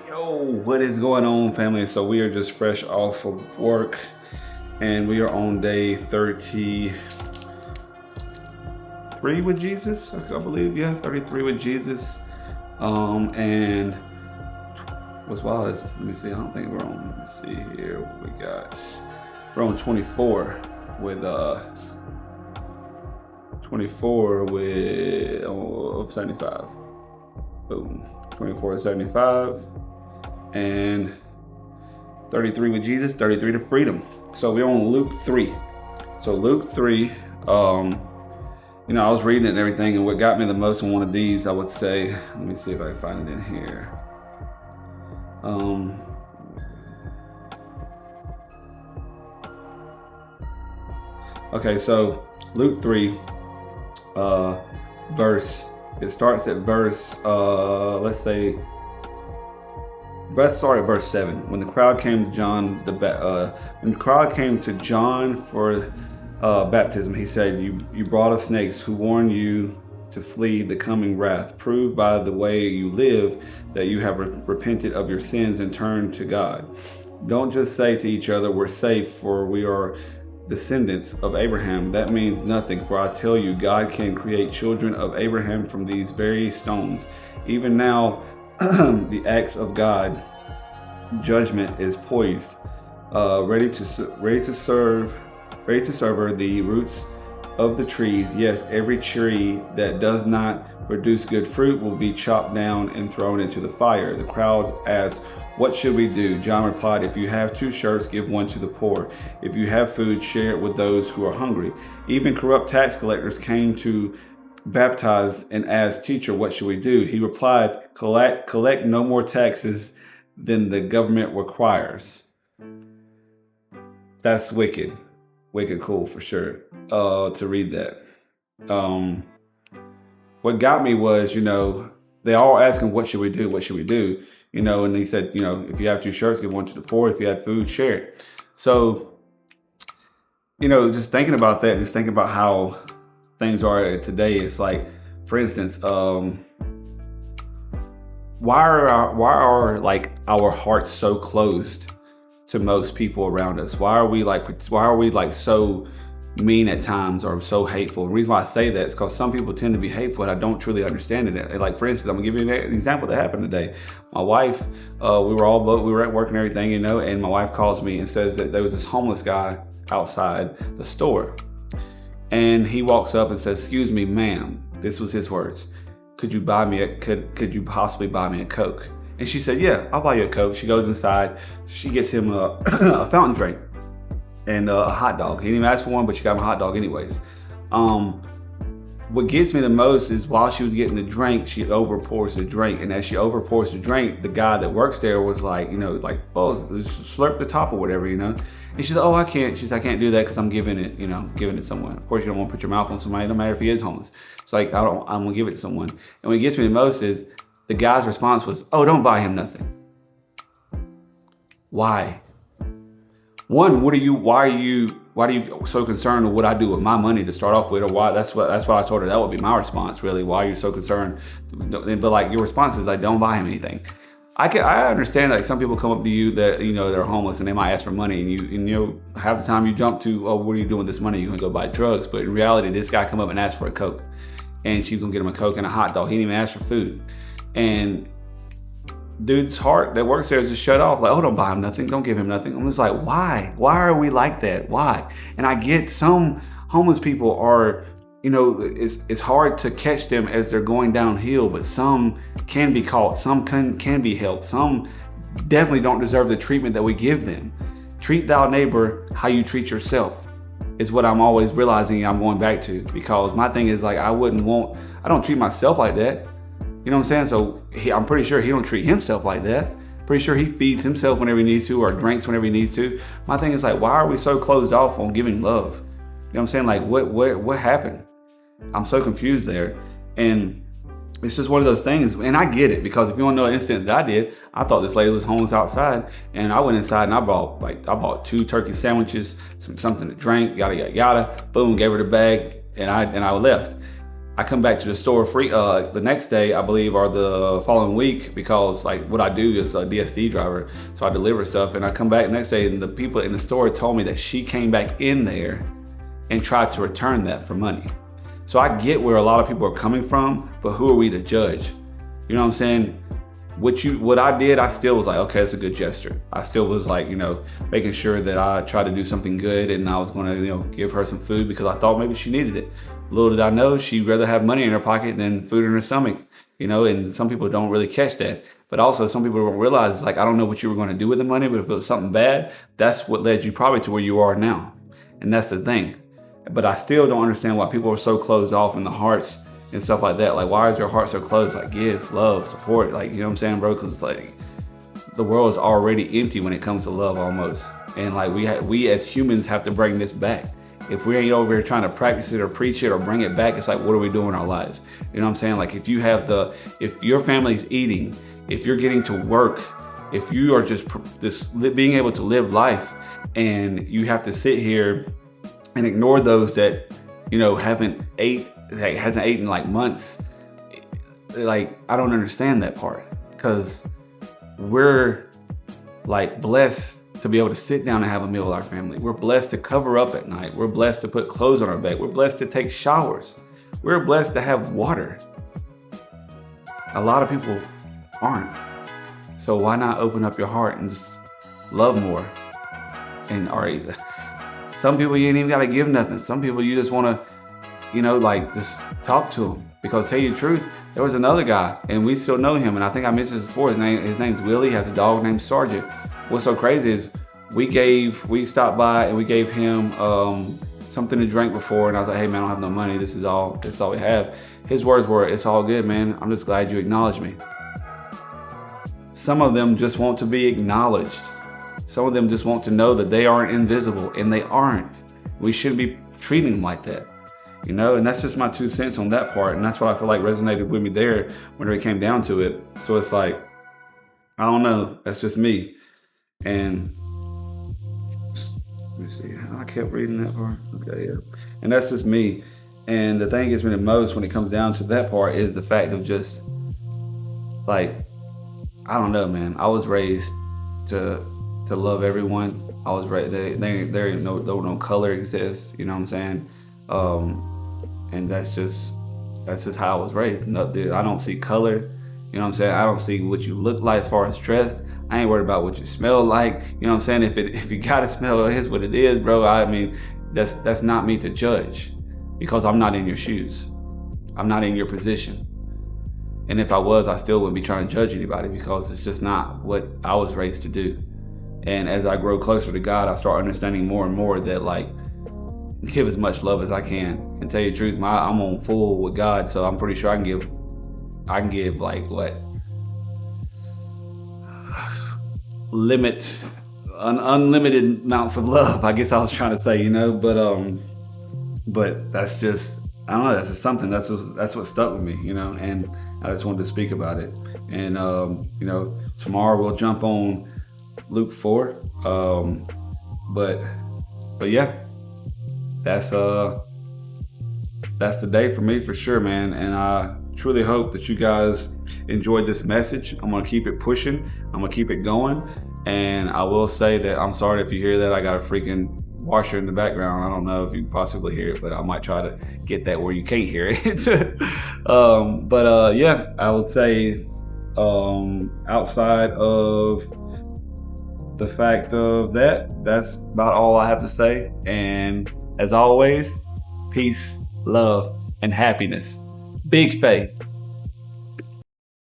Yo, what is going on, family? So we are just fresh off of work and we are on day 33 with Jesus, I believe. Yeah, 33 with Jesus. And what's wild is, let me see, I don't think we're on, let's see here what we got. We're on 24 with 75. Boom. 24 to 75 and 33 with Jesus, 33 to freedom. So we're on Luke 3. So Luke 3, I was reading it and everything, and what got me the most in one of these, I would say, let me see if I can find it in here. Okay, so Luke 3, it starts at verse, let's start at verse 7. When the crowd came to John for baptism, he said, "You brought of snakes, who warned you to flee the coming wrath. Prove by the way you live that you have repented of your sins and turned to God. Don't just say to each other, 'We're safe, for we are descendants of Abraham.' That means nothing, for I tell you, God can create children of Abraham from these very stones. Even now, the axe of God, judgment, is poised, ready to serve the roots of the trees. Yes, every tree that does not produce good fruit will be chopped down and thrown into the fire." The crowd asked, "What should we do?" John replied, "If you have 2 shirts, give one to the poor. If you have food, share it with those who are hungry." Even corrupt tax collectors came to baptize and asked, "Teacher, what should we do?" He replied, collect no more taxes than the government requires." That's wicked cool for sure, to read that. What got me was, they all asking, what should we do? And he said, if you have 2 shirts, give one to the poor. If you have food, share it. So, just thinking about that, just thinking about how things are today, it's like, for instance, why are our hearts so closed to most people around us? Why are we so mean at times or so hateful? The reason why I say that is because some people tend to be hateful and I don't truly understand it. And like, for instance, I'm gonna give you an example that happened today. My wife, we were at work and everything, and my wife calls me and says that there was this homeless guy outside the store. And he walks up and says, "Excuse me, ma'am," this was his words, "Could you possibly buy me a Coke?" And she said, "Yeah, I'll buy you a Coke." She goes inside, she gets him a fountain drink and a hot dog. He didn't even ask for one, but she got him a hot dog anyways. What gets me the most is while she was getting the drink, she overpours the drink. And as she overpours the drink, the guy that works there was like, "Oh, slurp the top or whatever, And she's like, "Oh, I can't." She's like, "I can't do that because I'm giving it to someone." Of course, you don't want to put your mouth on somebody, no matter if he is homeless. It's like, I'm going to give it to someone. And what gets me the most is the guy's response was, "Oh, don't buy him nothing." Why? One, why are you so concerned with what I do with my money to start off with, or why? That's why I told her that would be my response, really. Why are you so concerned? But your response is like, "Don't buy him anything." I understand, like, some people come up to you that they're homeless and they might ask for money, and half the time you jump to, "Oh, what are you doing with this money? You're gonna go buy drugs." But in reality, this guy come up and asked for a Coke, and she's gonna get him a Coke and a hot dog. He didn't even ask for food, and dude's heart that works there is just shut off. Like, "Oh, don't buy him nothing. Don't give him nothing." I'm just like, why? Why are we like that? Why? And I get some homeless people are, it's hard to catch them as they're going downhill, but some can be caught. Some can be helped. Some definitely don't deserve the treatment that we give them. Treat thou neighbor how you treat yourself is what I'm always realizing I'm going back to, because my thing is like, I don't treat myself like that. You know what I'm saying? So I'm pretty sure he don't treat himself like that. Pretty sure he feeds himself whenever he needs to, or drinks whenever he needs to. My thing is like, why are we so closed off on giving love? You know what I'm saying? Like, what happened? I'm so confused there. And it's just one of those things. And I get it, because if you want to know the incident that I did, I thought this lady was homeless outside, and I went inside and I bought 2 turkey sandwiches, something to drink, yada, yada, yada. Boom, gave her the bag, and I left. I come back to the store free the next day, I believe, or the following week, because like what I do is a DSD driver, so I deliver stuff, and I come back the next day, and the people in the store told me that she came back in there and tried to return that for money. So I get where a lot of people are coming from, but who are we to judge? You know what I'm saying? What I did, I still was like, okay, it's a good gesture. I still was like, making sure that I tried to do something good, and I was gonna, give her some food because I thought maybe she needed it. Little did I know, she'd rather have money in her pocket than food in her stomach, and some people don't really catch that. But also some people don't realize, like, I don't know what you were gonna do with the money, but if it was something bad, that's what led you probably to where you are now. And that's the thing. But I still don't understand why people are so closed off in the hearts and stuff like that. Like, why is your heart so closed? Like, give, love, support, like, you know what I'm saying, bro? Because it's like, the world is already empty when it comes to love almost. And like, we as humans have to bring this back. If we ain't over here trying to practice it or preach it or bring it back, it's like, what are we doing in our lives? You know what I'm saying? Like, if your family's eating, if you're getting to work, if you are just being able to live life, and you have to sit here and ignore those that, hasn't ate in like months, like, I don't understand that part, because we're like blessed to be able to sit down and have a meal with our family. We're blessed to cover up at night. We're blessed to put clothes on our back. We're blessed to take showers. We're blessed to have water. A lot of people aren't. So why not open up your heart and just love more? And some people you ain't even gotta give nothing. Some people you just wanna, just talk to them. Because tell you the truth, there was another guy, and we still know him, and I think I mentioned this before. His name's Willie. He has a dog named Sergeant. What's so crazy is we stopped by and we gave him something to drink before, and I was like, hey man, I don't have no money. This is all we have. His words were, it's all good, man. I'm just glad you acknowledged me. Some of them just want to be acknowledged. Some of them just want to know that they aren't invisible, and they aren't. We shouldn't be treating them like that. And that's just my 2 cents on that part. And that's what I feel like resonated with me there whenever it came down to it. So it's like, I don't know. That's just me. And let me see. I kept reading that part. Okay, yeah. And that's just me. And the thing gets me the most when it comes down to that part is the fact of just like, I don't know, man. I was raised to love everyone. I was raised, there ain't no color exists. You know what I'm saying? And that's just how I was raised. No, dude, I don't see color. You know what I'm saying? I don't see what you look like as far as dressed. I ain't worried about what you smell like. You know what I'm saying? If you gotta smell, it is what it is, bro. I mean, that's not me to judge, because I'm not in your shoes. I'm not in your position. And if I was, I still wouldn't be trying to judge anybody, because it's just not what I was raised to do. And as I grow closer to God, I start understanding more and more that, like, give as much love as I can. And tell you the truth, I'm on full with God, so I'm pretty sure I can give like what? Unlimited amounts of love, I guess I was trying to say, but that's just, I don't know, that's just something, that's what stuck with me, and I just wanted to speak about it. And tomorrow we'll jump on Luke 4, but yeah, that's the day for me for sure, man. And I truly hope that you guys enjoyed this message. I'm gonna keep it pushing. I'm gonna keep it going. And I will say that I'm sorry if you hear that. I got a freaking washer in the background. I don't know if you possibly hear it, but I might try to get that where you can't hear it. Yeah, I would say outside of the fact of that's about all I have to say. And as always, peace, love, and happiness. Big faith.